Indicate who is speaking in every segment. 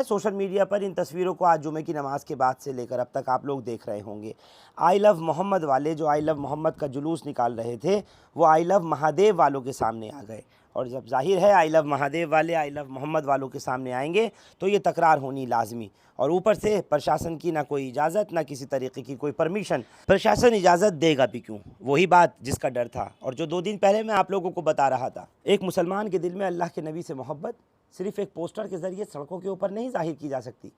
Speaker 1: Social media पर इन तस्वीरों को आज जुमे की नमाज के बाद से लेकर अब तक आप लोग देख रहे होंगे। आई लव मोहम्मद वाले जो आई लव मोहम्मद का जुलूस निकाल रहे थे वो आई लव महादेव वालों के सामने आ गए। और जब जाहिर है आई लव महादेव वाले आई लव मोहम्मद वालों के सामने आएंगे तो ये तकरार होनी लाजमी। और ऊपर से प्रशासन की ना कोई इजाज़त ना किसी तरीके की कोई परमिशन। प्रशासन इजाज़त देगा भी क्यों, वही बात जिसका डर था। और जो 2 दिन पहले मैं आप लोगों को बता रहा था, एक मुसलमान के दिल में अल्लाह के नबी से मोहब्बत सिर्फ़ एक पोस्टर के ज़रिए सड़कों के ऊपर नहीं ज़ाहिर की जा सकती।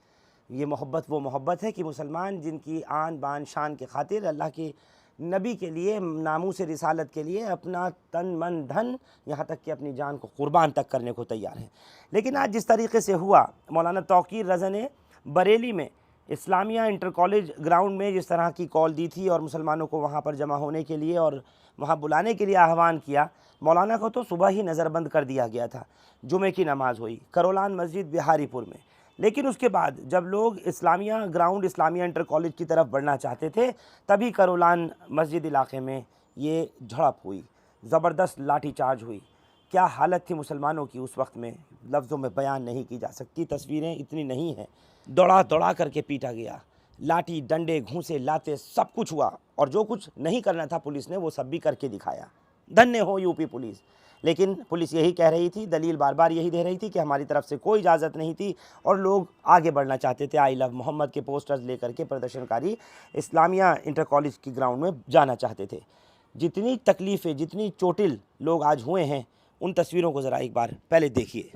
Speaker 1: ये मोहब्बत वो मोहब्बत है कि मुसलमान जिनकी आन बान शान के खातिर अल्लाह के नबी के लिए नामूस रिसालत के लिए अपना तन मन धन यहाँ तक कि अपनी जान को कुर्बान तक करने को तैयार हैं। लेकिन आज जिस तरीके से हुआ, मौलाना तौकीर रज़ा ने बरेली में इस्लामिया इंटर कॉलेज ग्राउंड में जिस तरह की कॉल दी थी और मुसलमानों को वहाँ पर जमा होने के लिए और वहाँ बुलाने के लिए आह्वान किया, मौलाना को तो सुबह ही नज़रबंद कर दिया गया था। जुमे की नमाज़ हुई करोलान मस्जिद बिहारीपुर में, लेकिन उसके बाद जब लोग Islamia ground Islamia inter college की तरफ बढ़ना चाहते थे तभी करोलान मस्जिद इलाके में ये झड़प हुई, ज़बरदस्त लाठी चार्ज हुई। क्या हालत थी मुसलमानों की उस वक्त में लफ्ज़ों में बयान नहीं की जा सकती, तस्वीरें इतनी नहीं हैं। दौड़ा दौड़ा करके पीटा गया, लाठी डंडे घूंसे लाते सब कुछ हुआ और जो कुछ नहीं करना था पुलिस ने वो सब भी करके दिखाया। धन्य हो यूपी पुलिस। लेकिन पुलिस यही कह रही थी, दलील बार बार यही दे रही थी कि हमारी तरफ से कोई इजाज़त नहीं थी और लोग आगे बढ़ना चाहते थे। आई लव मोहम्मद के पोस्टर्स लेकर के प्रदर्शनकारी इस्लामिया इंटर कॉलेज की ग्राउंड में जाना चाहते थे। जितनी तकलीफ़ें जितनी चोटिल लोग आज हुए हैं उन तस्वीरों को ज़रा एक बार पहले देखिए।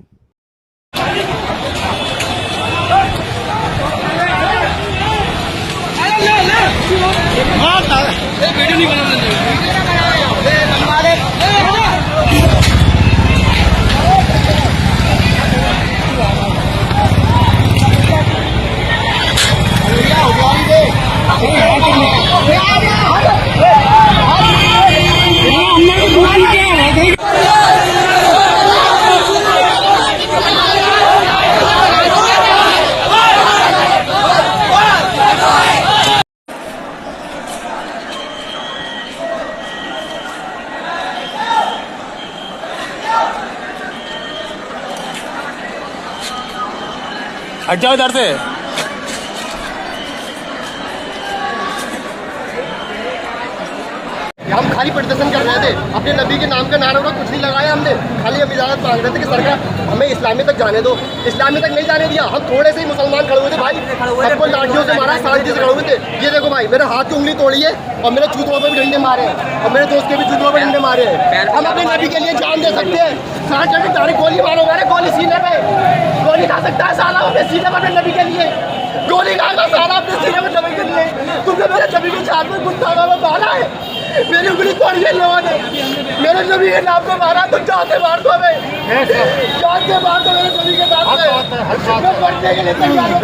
Speaker 2: हट जाओ इधर से।
Speaker 3: हम खाली प्रदर्शन कर रहे थे, अपने नबी के नाम का नारा कुछ नहीं लगाया हमने, खाली हम इजाज़त मांग रहे थे कि सरकार हमें इस्लामी तक जाने दो। इस्लामी तक नहीं जाने दिया। हम थोड़े से ही मुसलमान खड़े हुए थे भाई, सबको लाठियों से मारा, शांति से खड़े हुए थे। ये देखो भाई, मेरे हाथ की उंगली तोड़ी है और मेरे जूतों पर भी डंडे मारे हैं और मेरे दोस्त के भी जूतों पर डंडे मारे हैं। हम अपने नबी के लिए जान दे सकते हैं। 60 जगह डायरेक्ट गोली मारो, मेरे गोली सीने पे, गोली खा सकता है साला अपने सीने पर अपने नबी के लिए, गोली खाएगा साला अपने सीने पर नबी के लिए। तुमने मेरे नबी के साथ में गुस्ताखा में मारा है, मेरी उंगली तोड़ी है लोगों ने, मेरे नबी के नाम पे मारा। तो जान से मार दो हमें, जान से मार दो मेरे नबी के नाम पे। मैं पढ़ने के लिए तैयार हूं,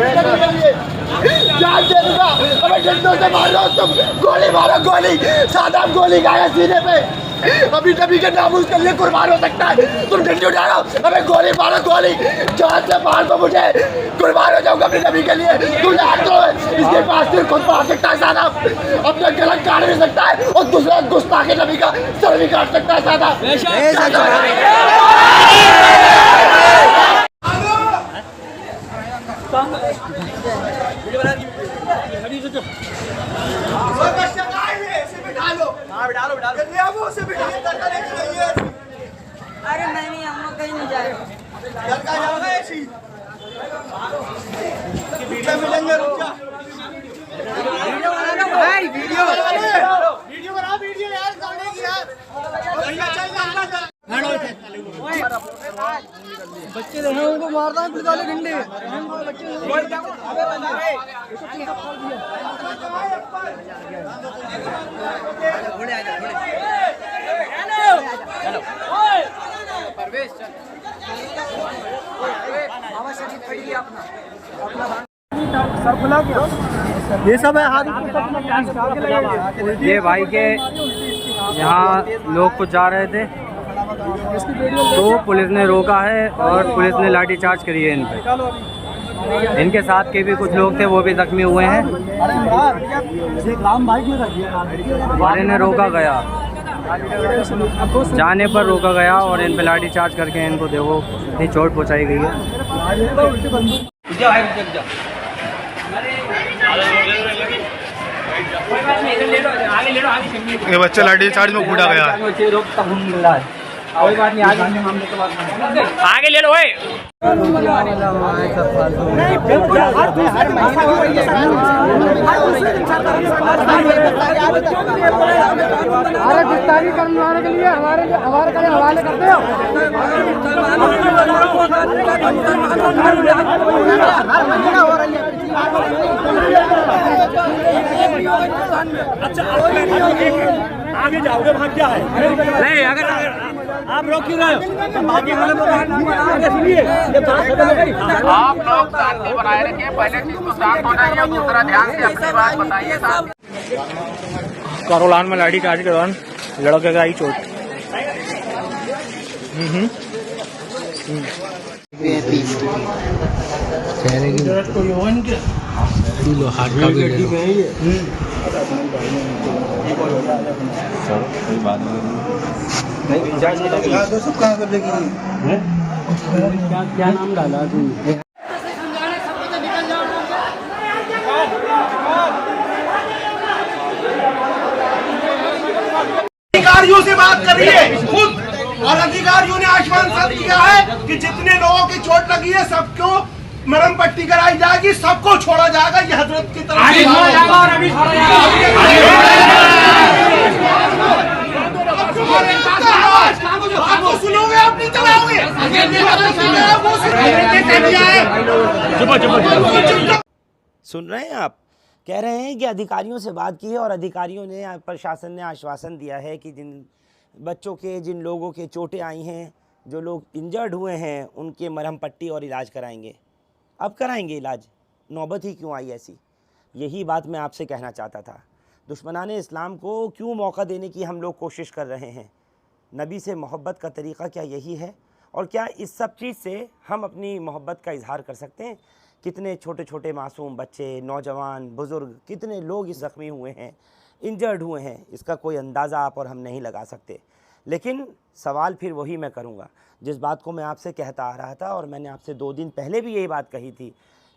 Speaker 3: जान दे दूंगा, हमें डंडों से मार दो तुम, गोली मारो गोली, सादा गोली खाया सीने पे। अभी नबी के नाम उसके लिए कुर्बान हो सकता है। तुम डंडे उठाओ, हमें गोली मारो गोली, जान से मार दो मुझे, कुर्बान हो जाऊंगा अपने नबी के लिए। तुम याद दो, इसके पास सिर्फ खुद पा सकता है सादा, अपना गला काट भी सकता है और दूसरा गुस्ताखे नबी का सर भी काट सकता है सादा।
Speaker 4: अरे नहीं, हम लोग कहीं नहीं जाए। भाई वीडियो बना, वीडियो यार करने की यार। बच्चे देखो उनको मारता है, पुलिस वाले घंटे ये सब है हाथ।
Speaker 5: ये भाई के यहाँ लोग कुछ जा रहे थे तो पुलिस ने रोका है और पुलिस ने लाठीचार्ज करी है इन पे। इनके साथ के भी कुछ लोग थे, वो भी जख्मी हुए हैं। वाले ने रोका गया, जाने पर रोका गया और इन पे लाठीचार्ज करके इनको देखो इतनी चोट पहुँचाई गई है।
Speaker 2: ये बच्चा लाठी चार्ज में कूदा गया।
Speaker 5: कोई बात नहीं, आगे ले लो।
Speaker 4: गिरफ्तारी करने के लिए हमारे हवाले करते हो।
Speaker 6: आगे जाओगे, भाग क्या है?
Speaker 5: नहीं, अगर
Speaker 6: आप रोक क्यों रहे हो? बाकी वाले लोग सुनिए,
Speaker 7: आप लोग शांति बनाए रखिए। पहले चीज को शांत होना है, दूसरा ध्यान से अपनी बात बताइए।
Speaker 2: करोलान में लाठी चार्ज के दौरान लड़के का आई चोट।
Speaker 5: क्या नाम डाला तुमने?
Speaker 8: अधिकारियों से बात कर रही है खुद, और अधिकारियों ने आश्वासन दिया है कि जितने लोगों की चोट लगी है सबको मरहम पट्टी कराई जाएगी, सबको छोड़ा जाएगा। ये हजरत की तरफ से आपको सुनोगे, आप नहीं चलाओगे।
Speaker 1: सुन रहे हैं आप? कह रहे हैं कि अधिकारियों से बात की है और अधिकारियों ने, प्रशासन ने आश्वासन दिया है कि जिन बच्चों के, जिन लोगों के चोटें आई हैं, जो लोग इंजर्ड हुए हैं, उनके मरहम पट्टी और इलाज कराएंगे। अब कराएंगे इलाज, नौबत ही क्यों आई ऐसी? यही बात मैं आपसे कहना चाहता था। दुश्मनाने इस्लाम को क्यों मौका देने की हम लोग कोशिश कर रहे हैं? नबी से मोहब्बत का तरीक़ा क्या यही है? और क्या इस सब चीज़ से हम अपनी मोहब्बत का इजहार कर सकते हैं? कितने छोटे छोटे मासूम बच्चे, नौजवान, बुज़ुर्ग, कितने लोग इस ज़ख्मी हुए हैं, इंजर्ड हुए हैं, इसका कोई अंदाज़ा आप और हम नहीं लगा सकते। लेकिन सवाल फिर वही मैं करूँगा जिस बात को मैं आपसे कहता आ रहा था, और मैंने आपसे 2 दिन पहले भी यही बात कही थी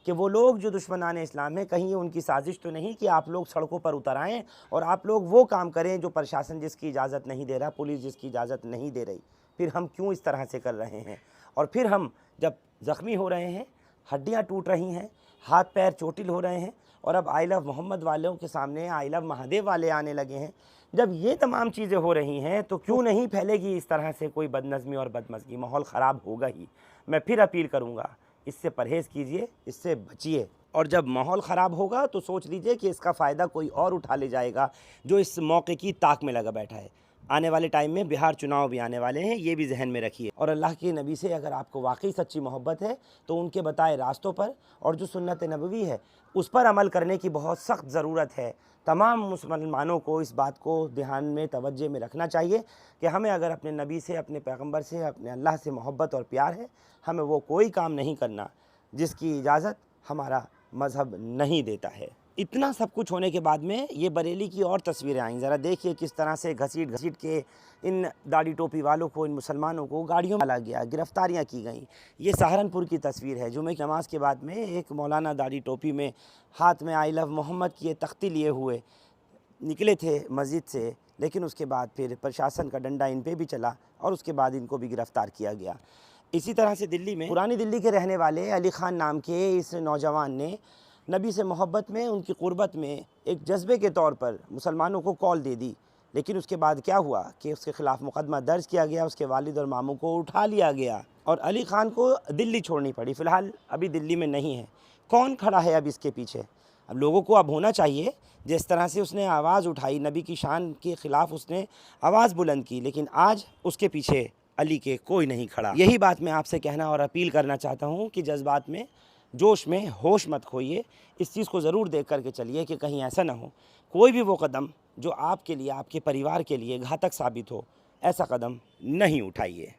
Speaker 1: कि वो लोग जो दुश्मनाने इस्लाम है, कहीं उनकी साजिश तो नहीं कि आप लोग सड़कों पर उतर आएँ और आप लोग वो काम करें जो प्रशासन जिसकी इजाज़त नहीं दे रहा, पुलिस जिसकी इजाज़त नहीं दे रही। फिर हम क्यों इस तरह से कर रहे हैं? और फिर हम जब ज़ख्मी हो रहे हैं, हड्डियां टूट रही हैं, हाथ पैर चोटिल हो रहे हैं, और अब आई लव मोहम्मद वालों के सामने आई लव महादेव वाले आने लगे हैं, जब ये तमाम चीज़ें हो रही हैं तो क्यों नहीं फैलेगी इस तरह से कोई बदनज़मी और बदमज़गी? माहौल ख़राब होगा ही। मैं फिर अपील करूँगा, इससे परहेज़ कीजिए, इससे बचिए। और जब माहौल ख़राब होगा तो सोच लीजिए कि इसका फ़ायदा कोई और उठा ले जाएगा जो इस मौके की ताक में लगा बैठा है। आने वाले टाइम में बिहार चुनाव भी आने वाले हैं, ये भी जहन में रखिए। और अल्लाह के नबी से अगर आपको वाकई सच्ची मोहब्बत है तो उनके बताए रास्तों पर और जो सुन्नत नबवी है उस पर अमल करने की बहुत सख्त ज़रूरत है। तमाम मुसलमानों को इस बात को ध्यान में, तवज्जो में रखना चाहिए कि हमें अगर अपने नबी से, अपने पैगम्बर से, अपने अल्लाह से मोहब्बत और प्यार है, हमें वो कोई काम नहीं करना जिसकी इजाज़त हमारा मज़हब नहीं देता है। इतना सब कुछ होने के बाद में ये बरेली की और तस्वीरें आई। ज़रा देखिए किस तरह से घसीट घसीट के इन दाढ़ी टोपी वालों को, इन मुसलमानों को गाड़ियों में डाला गया, गिरफ्तारियां की गई। ये सहारनपुर की तस्वीर है। जुमे की नमाज के बाद में एक मौलाना दाढ़ी टोपी में, हाथ में आई लव मोहम्मद की तख्ती लिए हुए निकले थे मस्जिद से, लेकिन उसके बाद फिर प्रशासन का डंडा इन पे भी चला और उसके बाद इनको भी गिरफ़्तार किया गया। इसी तरह से दिल्ली में, पुरानी दिल्ली के रहने वाले अली ख़ान नाम के इस नौजवान ने नबी से मोहब्बत में, उनकी क़ुर्बत में एक जज्बे के तौर पर मुसलमानों को कॉल दे दी। लेकिन उसके बाद क्या हुआ कि उसके ख़िलाफ़ मुकदमा दर्ज किया गया, उसके वालिद और मामू को उठा लिया गया और अली ख़ान को दिल्ली छोड़नी पड़ी। फ़िलहाल अभी दिल्ली में नहीं है। कौन खड़ा है अब इसके पीछे? अब लोगों को अब होना चाहिए, जिस तरह से उसने आवाज़ उठाई, नबी की शान के ख़िलाफ़ उसने आवाज़ बुलंद की, लेकिन आज उसके पीछे अली के कोई नहीं खड़ा। यही बात मैं आपसे कहना और अपील करना चाहता हूँ कि जज्बात में, जोश में होश मत खोइए। इस चीज़ को ज़रूर देख करके चलिए कि कहीं ऐसा ना हो कोई भी वो कदम जो आपके लिए, आपके परिवार के लिए घातक साबित हो, ऐसा कदम नहीं उठाइए।